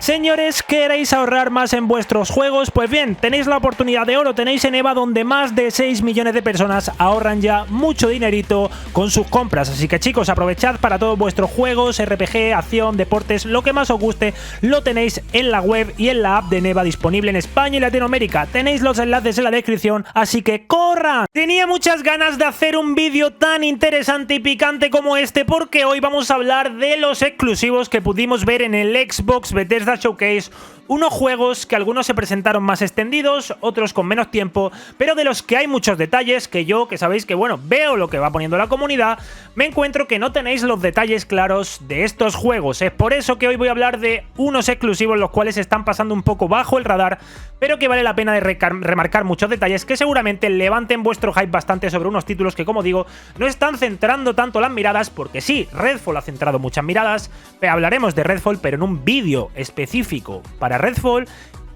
Señores, ¿queréis ahorrar más en vuestros juegos? Pues bien, tenéis la oportunidad de oro, tenéis en EVA donde más de 6 millones de personas ahorran ya mucho dinerito con sus compras. Así que chicos, aprovechad para todos vuestros juegos, RPG, acción, deportes, lo que más os guste, lo tenéis en la web y en la app de Neva disponible en España y Latinoamérica. Tenéis los enlaces en la descripción, así que ¡corran! Tenía muchas ganas de hacer un vídeo tan interesante y picante como este porque hoy vamos a hablar de los exclusivos que pudimos ver en el Xbox Bethesda Showcase, unos juegos que algunos se presentaron más extendidos, otros con menos tiempo, pero de los que hay muchos detalles que yo, que sabéis que bueno, veo lo que va poniendo la comunidad, me encuentro que no tenéis los detalles claros de estos juegos. Es por eso que hoy voy a hablar de unos exclusivos los cuales están pasando un poco bajo el radar, pero que vale la pena de remarcar muchos detalles que seguramente levanten vuestro hype bastante sobre unos títulos que, como digo, no están centrando tanto las miradas, porque sí, Redfall ha centrado muchas miradas, pero hablaremos de Redfall, pero en un vídeo específico para Redfall,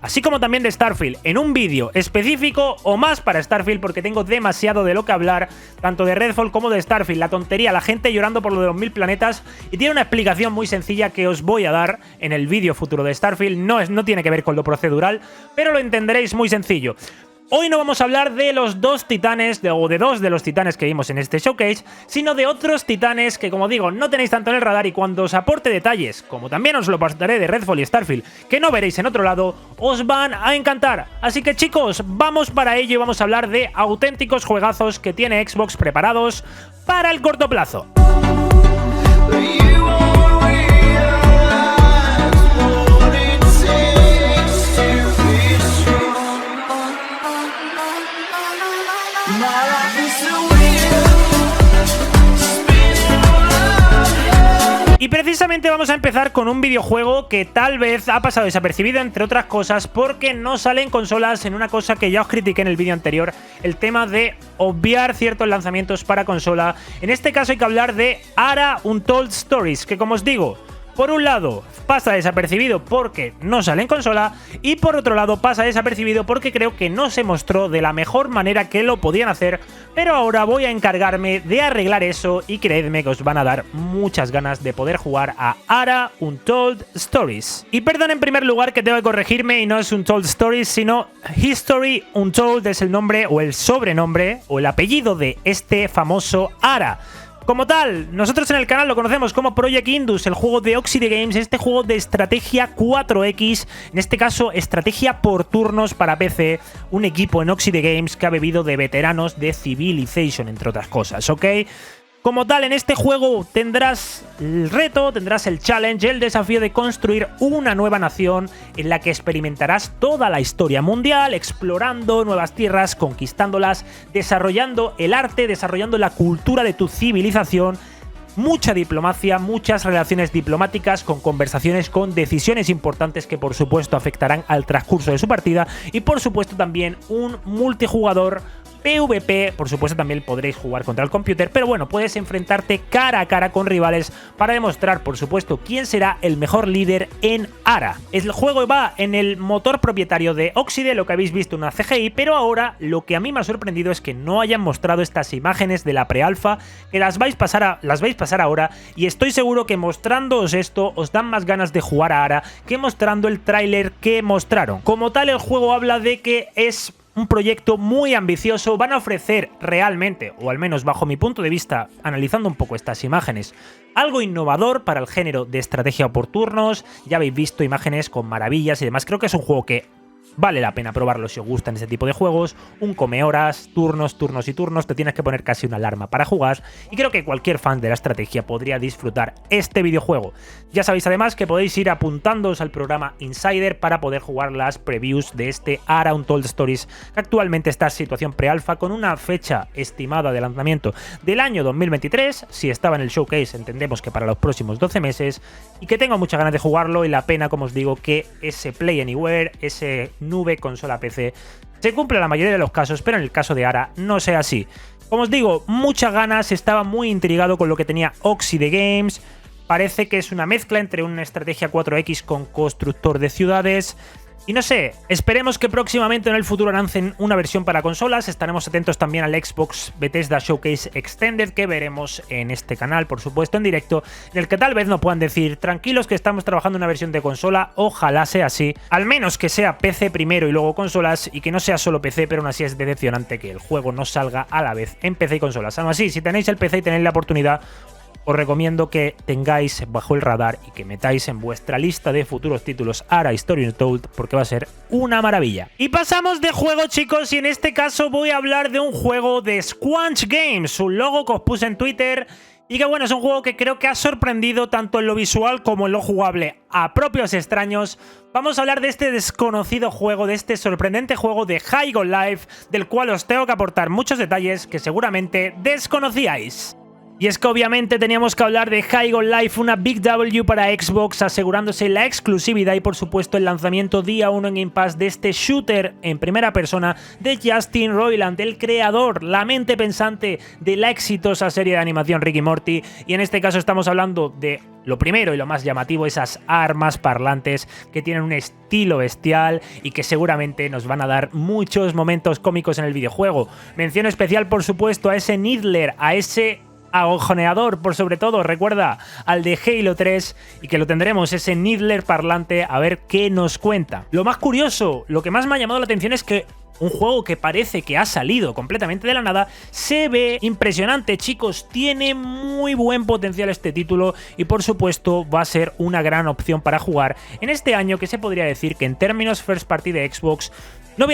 así como también de Starfield, en un vídeo específico o más para Starfield, porque tengo demasiado de lo que hablar, tanto de Redfall como de Starfield. La tontería, la gente llorando por lo de los 1000 planetas, y tiene una explicación muy sencilla que os voy a dar en el vídeo futuro de Starfield. No tiene que ver con lo procedural, pero lo entenderéis muy sencillo. Hoy no vamos a hablar de los dos titanes, o de dos de los titanes que vimos en este showcase, sino de otros titanes que, como digo, no tenéis tanto en el radar, y cuando os aporte detalles, como también os lo pasaré de Redfall y Starfield, que no veréis en otro lado, os van a encantar. Así que chicos, vamos para ello y vamos a hablar de auténticos juegazos que tiene Xbox preparados para el corto plazo. Y precisamente vamos a empezar con un videojuego que tal vez ha pasado desapercibido, entre otras cosas, porque no sale en consolas, en una cosa que ya os critiqué en el vídeo anterior, el tema de obviar ciertos lanzamientos para consola. En este caso hay que hablar de Ara Untold Stories, que como os digo, por un lado pasa desapercibido porque no sale en consola, y por otro lado pasa desapercibido porque creo que no se mostró de la mejor manera que lo podían hacer, pero ahora voy a encargarme de arreglar eso y creedme que os van a dar muchas ganas de poder jugar a Ara Untold Stories. Y perdón en primer lugar que tengo que corregirme, y no es Untold Stories sino History Untold, es el nombre o el sobrenombre o el apellido de este famoso Ara. Como tal, nosotros en el canal lo conocemos como Project Indus, el juego de Obsidian Games, este juego de estrategia 4X, en este caso estrategia por turnos para PC, un equipo en Obsidian Games que ha bebido de veteranos de Civilization, entre otras cosas, ¿ok? Como tal, en este juego tendrás el reto, tendrás el challenge, el desafío de construir una nueva nación en la que experimentarás toda la historia mundial, explorando nuevas tierras, conquistándolas, desarrollando el arte, desarrollando la cultura de tu civilización. Mucha diplomacia, muchas relaciones diplomáticas, con conversaciones, con decisiones importantes que por supuesto afectarán al transcurso de su partida, y por supuesto también un multijugador PvP. Por supuesto también podréis jugar contra el computer, pero bueno, puedes enfrentarte cara a cara con rivales para demostrar por supuesto quién será el mejor líder en Ara. El juego va en el motor propietario de Obsidian, lo que habéis visto en una CGI, pero ahora lo que a mí me ha sorprendido es que no hayan mostrado estas imágenes de la pre-alfa, que las vais a pasar ahora, y estoy seguro que mostrándoos esto os dan más ganas de jugar a Ara que mostrando el tráiler que mostraron. Como tal, el juego habla de que es un proyecto muy ambicioso, van a ofrecer realmente, o al menos bajo mi punto de vista, analizando un poco estas imágenes, algo innovador para el género de estrategia por turnos. Ya habéis visto imágenes con maravillas y demás, creo que es un juego que vale la pena probarlo si os gustan ese tipo de juegos. Un come horas, turnos, turnos y turnos, te tienes que poner casi una alarma para jugar, y creo que cualquier fan de la estrategia podría disfrutar este videojuego. Ya sabéis además que podéis ir apuntándoos al programa Insider para poder jugar las previews de este Ara Untold Stories, que actualmente está en situación pre-alfa con una fecha estimada de lanzamiento del año 2023, si estaba en el showcase entendemos que para los próximos 12 meses, y que tengo muchas ganas de jugarlo, y la pena, como os digo, que ese Play Anywhere, ese nube consola PC, se cumple en la mayoría de los casos, pero en el caso de Ara no sea así. Como os digo, muchas ganas, estaba muy intrigado con lo que tenía Obsidian Games. Parece que es una mezcla entre una estrategia 4X con constructor de ciudades. Y no sé, esperemos que próximamente en el futuro lancen una versión para consolas. Estaremos atentos también al Xbox Bethesda Showcase Extended que veremos en este canal, por supuesto, en directo, en el que tal vez nos puedan decir, tranquilos que estamos trabajando en una versión de consola, ojalá sea así. Al menos que sea PC primero y luego consolas y que no sea solo PC, pero aún así es decepcionante que el juego no salga a la vez en PC y consolas. Aún así, si tenéis el PC y tenéis la oportunidad, os recomiendo que tengáis bajo el radar y que metáis en vuestra lista de futuros títulos Ara History Untold porque va a ser una maravilla. Y pasamos de juego, chicos, y en este caso voy a hablar de un juego de Squanch Games, un logo que os puse en Twitter y que bueno, es un juego que creo que ha sorprendido tanto en lo visual como en lo jugable a propios extraños. Vamos a hablar de este desconocido juego, de este sorprendente juego de High On Life, del cual os tengo que aportar muchos detalles que seguramente desconocíais. Y es que obviamente teníamos que hablar de High On Life, una Big W para Xbox, asegurándose la exclusividad y por supuesto el lanzamiento día 1 en Game Pass de este shooter en primera persona de Justin Roiland, el creador, la mente pensante de la exitosa serie de animación Rick y Morty. Y en este caso estamos hablando de lo primero y lo más llamativo, esas armas parlantes que tienen un estilo bestial y que seguramente nos van a dar muchos momentos cómicos en el videojuego. Mención especial por supuesto a ese Needler, a ese agujoneador, por sobre todo, recuerda al de Halo 3 y que lo tendremos, ese Needler parlante, a ver qué nos cuenta. Lo más curioso, lo que más me ha llamado la atención es que un juego que parece que ha salido completamente de la nada se ve impresionante, chicos. Tiene muy buen potencial este título y por supuesto va a ser una gran opción para jugar en este año que se podría decir que en términos first party de Xbox, no voy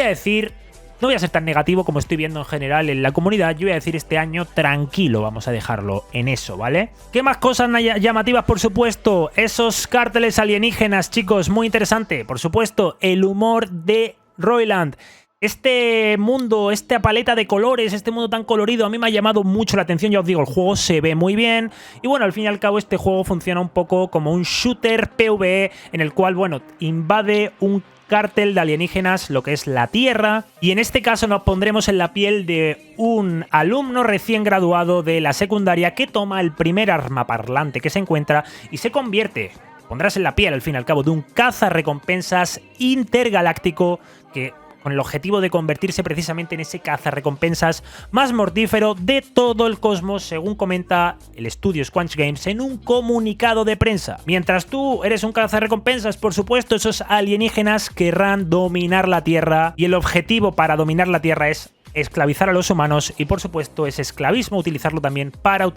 a ser tan negativo como estoy viendo en general en la comunidad, yo voy a decir este año tranquilo, vamos a dejarlo en eso, ¿vale? ¿Qué más cosas llamativas? Por supuesto, esos cárteles alienígenas, chicos, muy interesante. Por supuesto, el humor de Roiland. Este mundo, esta paleta de colores, este mundo tan colorido, a mí me ha llamado mucho la atención. Ya os digo, el juego se ve muy bien. Y bueno, al fin y al cabo, este juego funciona un poco como un shooter PvE en el cual, bueno, invade un cártel de alienígenas, lo que es la Tierra, y en este caso nos pondremos en la piel de un alumno recién graduado de la secundaria que toma el primer arma parlante que se encuentra y se convierte, pondrás en la piel al fin y al cabo, de un cazarrecompensas intergaláctico que con el objetivo de convertirse precisamente en ese cazarrecompensas más mortífero de todo el cosmos, según comenta el estudio Squanch Games en un comunicado de prensa. Mientras tú eres un cazarrecompensas, por supuesto, esos alienígenas querrán dominar la Tierra y el objetivo para dominar la Tierra es esclavizar a los humanos y por supuesto ese esclavismo utilizarlo también para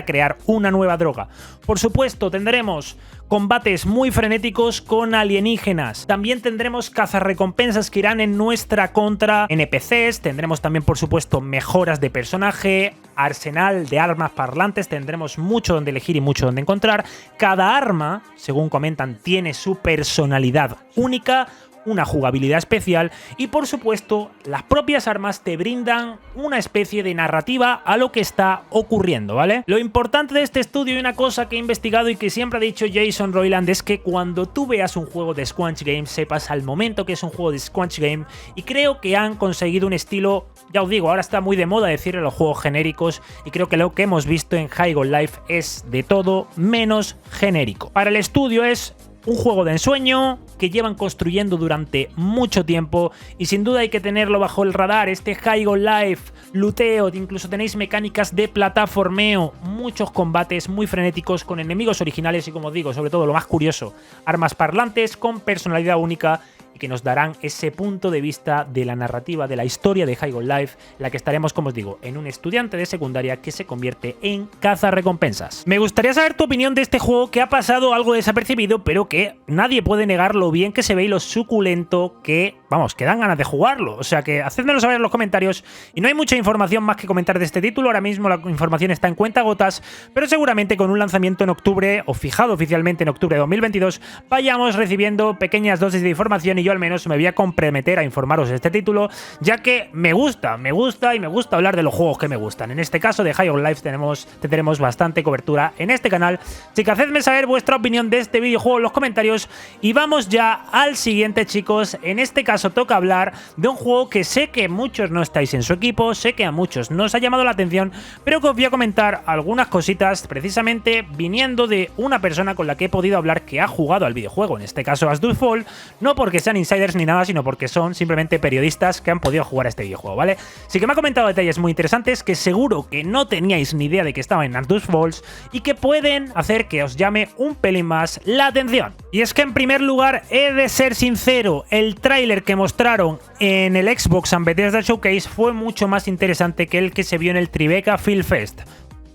crear una nueva droga. Por supuesto tendremos combates muy frenéticos con alienígenas, también tendremos cazarrecompensas que irán en nuestra contra, NPCs, tendremos también por supuesto mejoras de personaje, arsenal de armas parlantes, tendremos mucho donde elegir y mucho donde encontrar. Cada arma, según comentan, tiene su personalidad única, una jugabilidad especial y por supuesto las propias armas te brindan una especie de narrativa a lo que está ocurriendo, ¿vale? Lo importante de este estudio y una cosa que he investigado y que siempre ha dicho Jason Roiland es que cuando tú veas un juego de Squanch Games sepas al momento que es un juego de Squanch Game y creo que han conseguido un estilo, ya os digo, ahora está muy de moda decirle los juegos genéricos y creo que lo que hemos visto en High On Life es de todo menos genérico. Para el estudio es un juego de ensueño que llevan construyendo durante mucho tiempo y sin duda hay que tenerlo bajo el radar. Este High On Life, luteo, incluso tenéis mecánicas de plataformeo, muchos combates muy frenéticos con enemigos originales y, como os digo, sobre todo lo más curioso, armas parlantes con personalidad única y que nos darán ese punto de vista de la narrativa, de la historia de High On Life, en la que estaremos, como os digo, en un estudiante de secundaria que se convierte en cazarrecompensas. Me gustaría saber tu opinión de este juego que ha pasado algo desapercibido, pero que nadie puede negar lo bien que se ve y lo suculento que, vamos, que dan ganas de jugarlo. O sea que hacedmelo saber en los comentarios y no hay mucha información más que comentar de este título. Ahora mismo la información está en cuentagotas, pero seguramente con un lanzamiento en octubre, o fijado oficialmente en octubre de 2022, vayamos recibiendo pequeñas dosis de información y yo al menos me voy a comprometer a informaros de este título, ya que me gusta hablar de los juegos que me gustan. En este caso de High On Life tendremos bastante cobertura en este canal, así que hacedme saber vuestra opinión de este videojuego en los comentarios y vamos ya al siguiente, chicos. En este caso caso toca hablar de un juego que sé que muchos no estáis en su equipo, sé que a muchos no os ha llamado la atención, pero que os voy a comentar algunas cositas precisamente viniendo de una persona con la que he podido hablar que ha jugado al videojuego, en este caso As Dusk Falls, no porque sean insiders ni nada, sino porque son simplemente periodistas que han podido jugar a este videojuego, ¿vale? Sí que me ha comentado detalles muy interesantes que seguro que no teníais ni idea de que estaba en As Dusk Falls y que pueden hacer que os llame un pelín más la atención. Y es que en primer lugar he de ser sincero, el tráiler que mostraron en el Xbox and Bethesda Showcase fue mucho más interesante que el que se vio en el Tribeca Film Fest.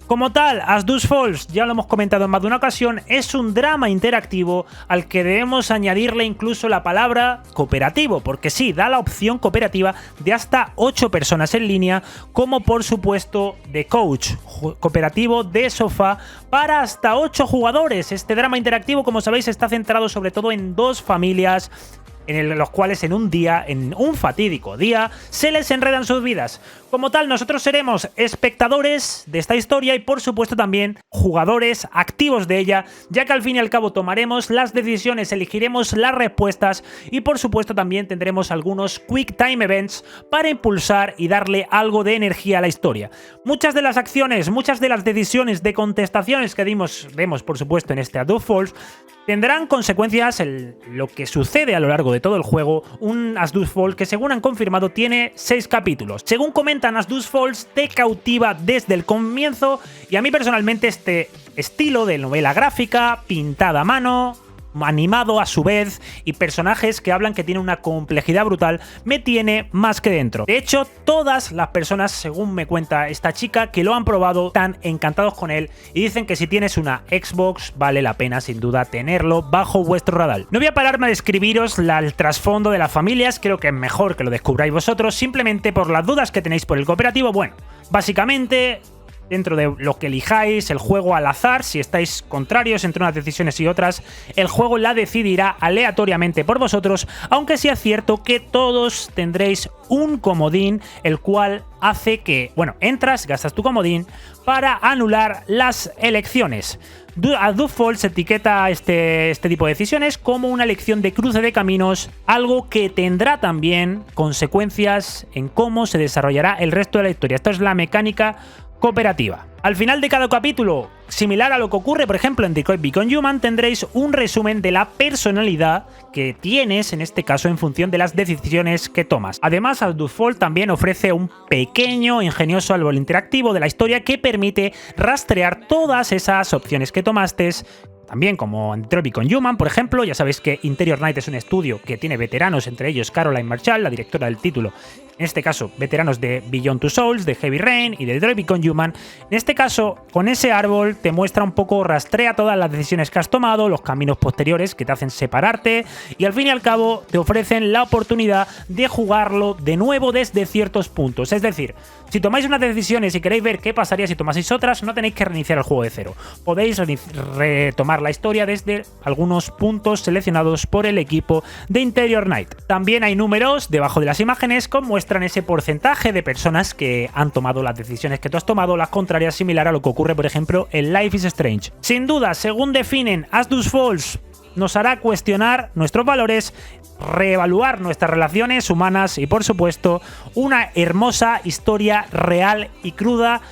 Como tal, As Dusk Falls, ya lo hemos comentado en más de una ocasión, es un drama interactivo al que debemos añadirle incluso la palabra cooperativo, porque sí, da la opción cooperativa de hasta 8 personas en línea, como por supuesto de coach, cooperativo de sofá para hasta 8 jugadores. Este drama interactivo, como sabéis, está centrado sobre todo en dos familias en los cuales en un día, en un fatídico día, se les enredan sus vidas. Como tal, nosotros seremos espectadores de esta historia y por supuesto también jugadores activos de ella, ya que al fin y al cabo tomaremos las decisiones, elegiremos las respuestas y por supuesto también tendremos algunos Quick Time Events para impulsar y darle algo de energía a la historia. Muchas de las acciones, muchas de las decisiones de contestaciones que vemos por supuesto en este As Dusk Falls tendrán consecuencias en lo que sucede a lo largo de todo el juego. Un As Dusk Falls que, según han confirmado, tiene 6 capítulos. Según comentan, As Dusk Falls te cautiva desde el comienzo y a mí personalmente este estilo de novela gráfica, pintada a mano, animado a su vez y personajes que hablan que tienen una complejidad brutal, me tiene más que dentro. De hecho, todas las personas, según me cuenta esta chica, que lo han probado, están encantados con él y dicen que si tienes una Xbox vale la pena sin duda tenerlo bajo vuestro radar. No voy a pararme a describiros el trasfondo de las familias, creo que es mejor que lo descubráis vosotros, simplemente por las dudas que tenéis por el cooperativo. Bueno, básicamente, dentro de lo que elijáis, el juego al azar, si estáis contrarios entre unas decisiones y otras, el juego la decidirá aleatoriamente por vosotros, aunque sí es cierto que todos tendréis un comodín, el cual hace que, bueno, entras, gastas tu comodín para anular las elecciones. As Dusk Falls etiqueta este tipo de decisiones como una elección de cruce de caminos, algo que tendrá también consecuencias en cómo se desarrollará el resto de la historia. Esto es la mecánica cooperativa. Al final de cada capítulo, similar a lo que ocurre por ejemplo en Detroit Become Human, tendréis un resumen de la personalidad que tienes en este caso en función de las decisiones que tomas. Además, As Dusk Falls también ofrece un pequeño ingenioso árbol interactivo de la historia que permite rastrear todas esas opciones que tomaste. También como en Detroit Become Human, por ejemplo, ya sabéis que Interior Night es un estudio que tiene veteranos, entre ellos Caroline Marchal, la directora del título. En este caso, veteranos de Beyond Two Souls, de Heavy Rain y de Detroit Become Human. En este caso, con ese árbol te muestra un poco, rastrea todas las decisiones que has tomado, los caminos posteriores que te hacen separarte y al fin y al cabo te ofrecen la oportunidad de jugarlo de nuevo desde ciertos puntos. Es decir, si tomáis unas decisiones y queréis ver qué pasaría si tomaseis otras, no tenéis que reiniciar el juego de cero. Podéis retomar la historia desde algunos puntos seleccionados por el equipo de Interior Night. También hay números debajo de las imágenes que muestran ese porcentaje de personas que han tomado las decisiones que tú has tomado, las contrarias, similar a lo que ocurre por ejemplo en Life is Strange. Sin duda, según definen As Dusk Falls, nos hará cuestionar nuestros valores, reevaluar nuestras relaciones humanas y por supuesto una hermosa historia real y cruda.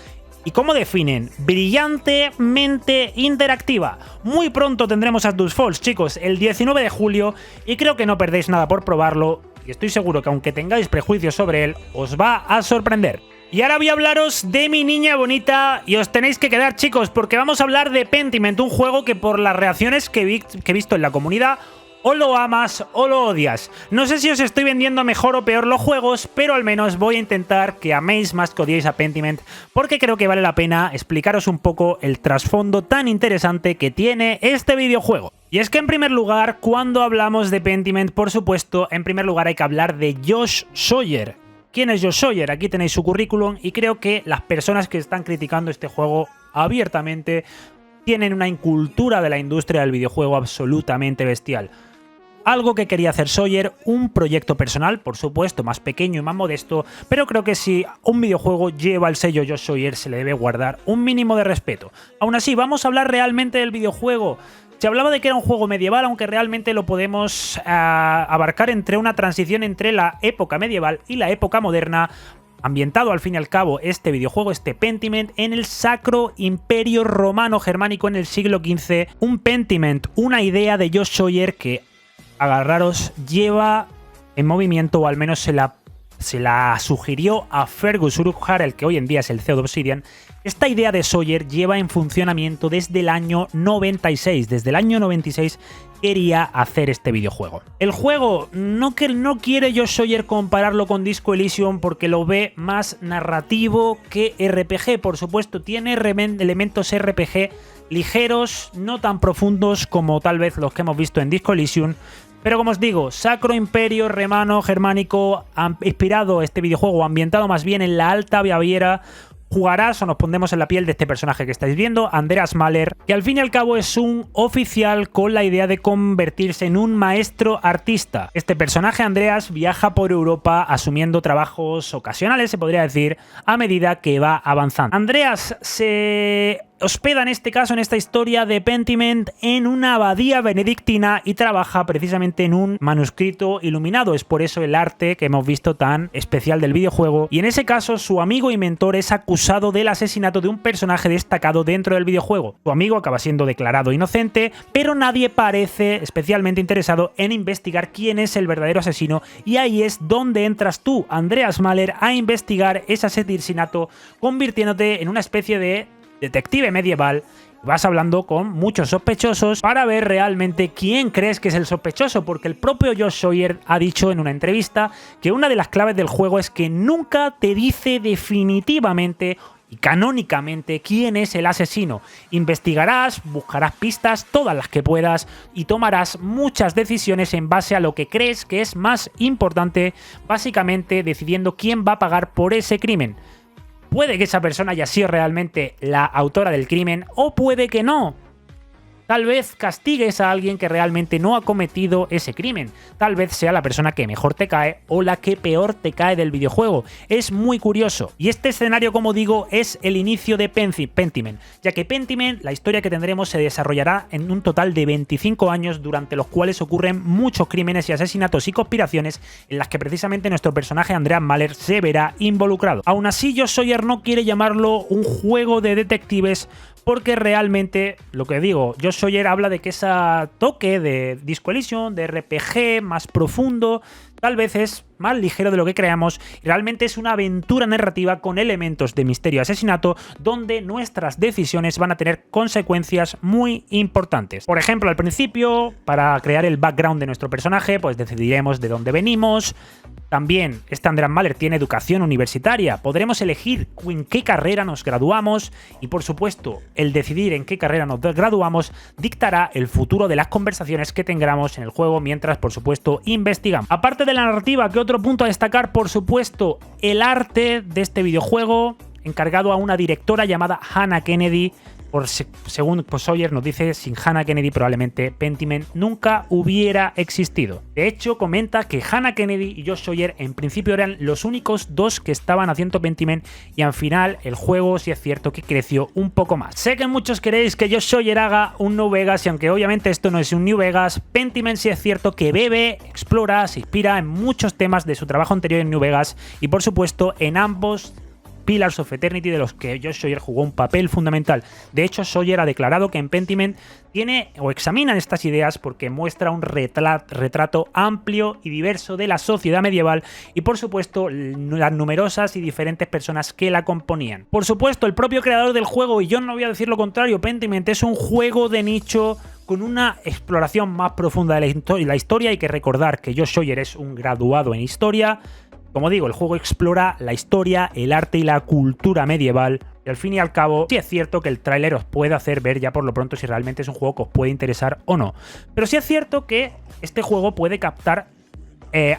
¿Y cómo definen? Brillantemente interactiva. Muy pronto tendremos As Dusk Falls, chicos, el 19 de julio y creo que no perdéis nada por probarlo y estoy seguro que aunque tengáis prejuicios sobre él, os va a sorprender. Y ahora voy a hablaros de mi niña bonita y os tenéis que quedar, chicos, porque vamos a hablar de Pentiment, un juego que por las reacciones que he visto en la comunidad o lo amas o lo odias. No sé si os estoy vendiendo mejor o peor los juegos, pero al menos voy a intentar que améis más que odiéis a Pentiment, porque creo que vale la pena explicaros un poco el trasfondo tan interesante que tiene este videojuego. Y es que en primer lugar, cuando hablamos de Pentiment, por supuesto, en primer lugar hay que hablar de Josh Sawyer. ¿Quién es Josh Sawyer? Aquí tenéis su currículum y creo que las personas que están criticando este juego abiertamente tienen una incultura de la industria del videojuego absolutamente bestial. Algo que quería hacer Sawyer, un proyecto personal, por supuesto, más pequeño y más modesto, pero creo que si un videojuego lleva el sello Josh Sawyer se le debe guardar un mínimo de respeto. Aún así, vamos a hablar realmente del videojuego. Se hablaba de que era un juego medieval, aunque realmente lo podemos abarcar entre una transición entre la época medieval y la época moderna, ambientado al fin y al cabo este videojuego, este Pentiment, en el Sacro Imperio Romano Germánico en el siglo XV. Un Pentiment, una idea de Josh Sawyer que, agarraros, lleva en movimiento, o al menos se la sugirió a Fergus Urquhart, el que hoy en día es el CEO de Obsidian. Esta idea de Sawyer lleva en funcionamiento desde el año 96. Desde el año 96 quería hacer este videojuego. El juego no quiere Josh Sawyer compararlo con Disco Elysium porque lo ve más narrativo que RPG. Por supuesto, tiene elementos RPG ligeros, no tan profundos como tal vez los que hemos visto en Disco Elysium. Pero como os digo, Sacro Imperio Romano Germánico, inspirado este videojuego, ambientado más bien en la Alta Baviera. Jugarás, o nos pondremos en la piel de este personaje que estáis viendo, Andreas Mahler, que al fin y al cabo es un oficial con la idea de convertirse en un maestro artista. Este personaje, Andreas, viaja por Europa asumiendo trabajos ocasionales, se podría decir, a medida que va avanzando. Andreas se hospeda en este caso, en esta historia de Pentiment, en una abadía benedictina y trabaja precisamente en un manuscrito iluminado. Es por eso el arte que hemos visto tan especial del videojuego. Y en ese caso, su amigo y mentor es acusado del asesinato de un personaje destacado dentro del videojuego. Su amigo acaba siendo declarado inocente, pero nadie parece especialmente interesado en investigar quién es el verdadero asesino, y ahí es donde entras tú, Andreas Mahler, a investigar ese asesinato, convirtiéndote en una especie de detective medieval. Vas hablando con muchos sospechosos para ver realmente quién crees que es el sospechoso, porque el propio Josh Sawyer ha dicho en una entrevista que una de las claves del juego es que nunca te dice definitivamente y canónicamente quién es el asesino. Investigarás, buscarás pistas, todas las que puedas, y tomarás muchas decisiones en base a lo que crees que es más importante, básicamente decidiendo quién va a pagar por ese crimen. Puede que esa persona haya sido realmente la autora del crimen, o puede que no. Tal vez castigues a alguien que realmente no ha cometido ese crimen. Tal vez sea la persona que mejor te cae o la que peor te cae del videojuego. Es muy curioso. Y este escenario, como digo, es el inicio de Pentiment, ya que Pentiment, la historia que tendremos, se desarrollará en un total de 25 años, durante los cuales ocurren muchos crímenes y asesinatos y conspiraciones en las que precisamente nuestro personaje Andreas Mahler se verá involucrado. Aún así, Josh Sawyer no quiere llamarlo un juego de detectives, porque realmente, lo que digo, Josh Sawyer habla de que ese toque de Disco Elysium, de RPG más profundo, tal vez es más ligero de lo que creamos, y realmente es una aventura narrativa con elementos de misterio y asesinato, donde nuestras decisiones van a tener consecuencias muy importantes. Por ejemplo, al principio, para crear el background de nuestro personaje, pues decidiremos de dónde venimos. También este Andreas Mahler tiene educación universitaria, podremos elegir en qué carrera nos graduamos, y por supuesto el decidir en qué carrera nos graduamos dictará el futuro de las conversaciones que tengamos en el juego mientras, por supuesto, investigamos. Aparte de la narrativa, ¿qué otro punto a destacar? Por supuesto, el arte de este videojuego, encargado a una directora llamada Hannah Kennedy. Según Sawyer nos dice, sin Hannah Kennedy probablemente Pentiment nunca hubiera existido. De hecho, comenta que Hannah Kennedy y Josh Sawyer en principio eran los únicos dos que estaban haciendo Pentiment, y al final el juego sí es cierto que creció un poco más. Sé que muchos queréis que Josh Sawyer haga un New Vegas, y aunque obviamente esto no es un New Vegas, Pentiment sí es cierto que bebe, explora, se inspira en muchos temas de su trabajo anterior en New Vegas, y por supuesto en ambos Pillars of Eternity, de los que Josh Sawyer jugó un papel fundamental. De hecho, Sawyer ha declarado que en Pentiment tiene o examinan estas ideas porque muestra un retrato amplio y diverso de la sociedad medieval, y por supuesto las numerosas y diferentes personas que la componían. Por supuesto, el propio creador del juego, y yo no voy a decir lo contrario, Pentiment es un juego de nicho con una exploración más profunda de la historia. Hay que recordar que Josh Sawyer es un graduado en historia. Como digo, el juego explora la historia, el arte y la cultura medieval, y al fin y al cabo sí es cierto que el tráiler os puede hacer ver ya por lo pronto si realmente es un juego que os puede interesar o no. Pero sí es cierto que este juego puede captar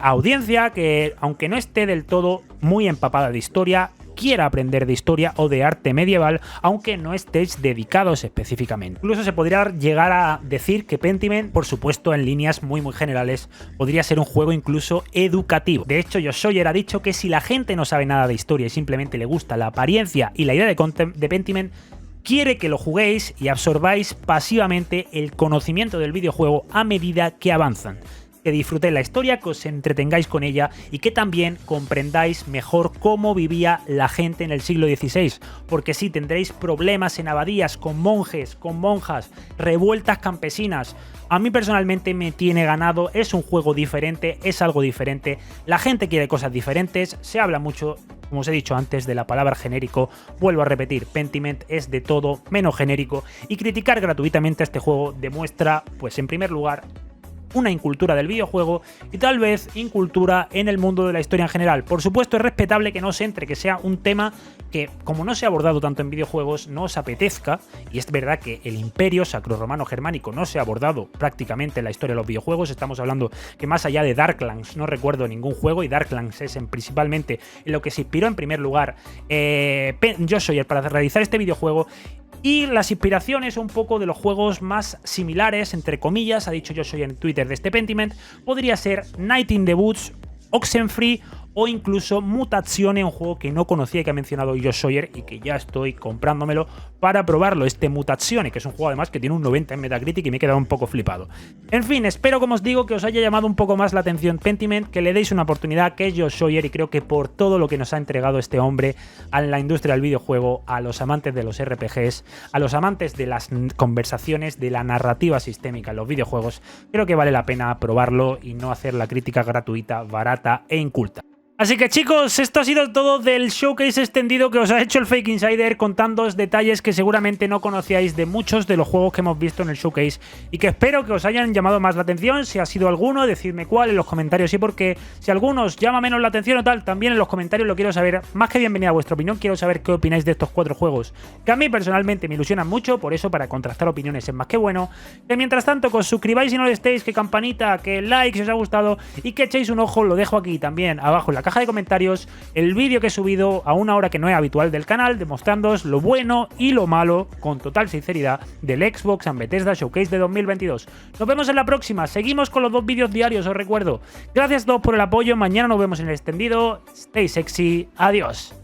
audiencia que, aunque no esté del todo muy empapada de historia, quiera aprender de historia o de arte medieval, aunque no estéis dedicados específicamente. Incluso se podría llegar a decir que Pentiment, por supuesto en líneas muy generales, podría ser un juego incluso educativo. De hecho, Josh Sawyer ha dicho que si la gente no sabe nada de historia y simplemente le gusta la apariencia y la idea de Pentiment, quiere que lo juguéis y absorbáis pasivamente el conocimiento del videojuego a medida que avanzan. Que disfrutéis la historia, que os entretengáis con ella y que también comprendáis mejor cómo vivía la gente en el siglo XVI. Porque sí, tendréis problemas en abadías, con monjes, con monjas, revueltas campesinas. A mí personalmente me tiene ganado, es un juego diferente, es algo diferente, la gente quiere cosas diferentes, se habla mucho, como os he dicho antes, de la palabra genérico. Vuelvo a repetir, Pentiment es de todo menos genérico y criticar gratuitamente a este juego demuestra, pues en primer lugar, una incultura del videojuego y tal vez incultura en el mundo de la historia en general. Por supuesto, es respetable que no se entre, que sea un tema que, como no se ha abordado tanto en videojuegos, no os apetezca, y es verdad que el imperio sacro-romano-germánico no se ha abordado prácticamente en la historia de los videojuegos. Estamos hablando que más allá de Darklands no recuerdo ningún juego, y Darklands es principalmente en lo que se inspiró en primer lugar Josh Sawyer para realizar este videojuego. Y las inspiraciones un poco de los juegos más similares, entre comillas, ha dicho Josh Sawyer en Twitter de este Pentiment, podría ser Night in the Woods, Oxenfree o incluso Mutazione, un juego que no conocía y que ha mencionado Josh Sawyer y que ya estoy comprándomelo para probarlo, este Mutazione, que es un juego además que tiene un 90 en Metacritic y me he quedado un poco flipado. En fin, espero, como os digo, que os haya llamado un poco más la atención Pentiment, que le deis una oportunidad, que es Josh Sawyer, y creo que por todo lo que nos ha entregado este hombre a la industria del videojuego, a los amantes de los RPGs, a los amantes de las conversaciones, de la narrativa sistémica en los videojuegos, creo que vale la pena probarlo y no hacer la crítica gratuita, barata e inculta. Así que chicos, esto ha sido todo del showcase extendido que os ha hecho el Fake Insider, contándoos detalles que seguramente no conocíais de muchos de los juegos que hemos visto en el showcase y que espero que os hayan llamado más la atención. Si ha sido alguno, decidme cuál en los comentarios y por qué. Si alguno os llama menos la atención o tal, también en los comentarios lo quiero saber. Más que bienvenida a vuestra opinión, quiero saber qué opináis de estos 4 juegos, que a mí personalmente me ilusionan mucho, por eso para contrastar opiniones es más que bueno. Que mientras tanto que os suscribáis si no lo estéis, que campanita, que like si os ha gustado y que echéis un ojo, lo dejo aquí también abajo en la caja de comentarios, el vídeo que he subido a una hora que no es habitual del canal, demostrándoos lo bueno y lo malo, con total sinceridad, del Xbox and Bethesda Showcase de 2022. Nos vemos en la próxima, seguimos con los 2 vídeos diarios, os recuerdo. Gracias a todos por el apoyo, mañana nos vemos en el extendido. Stay sexy, adiós.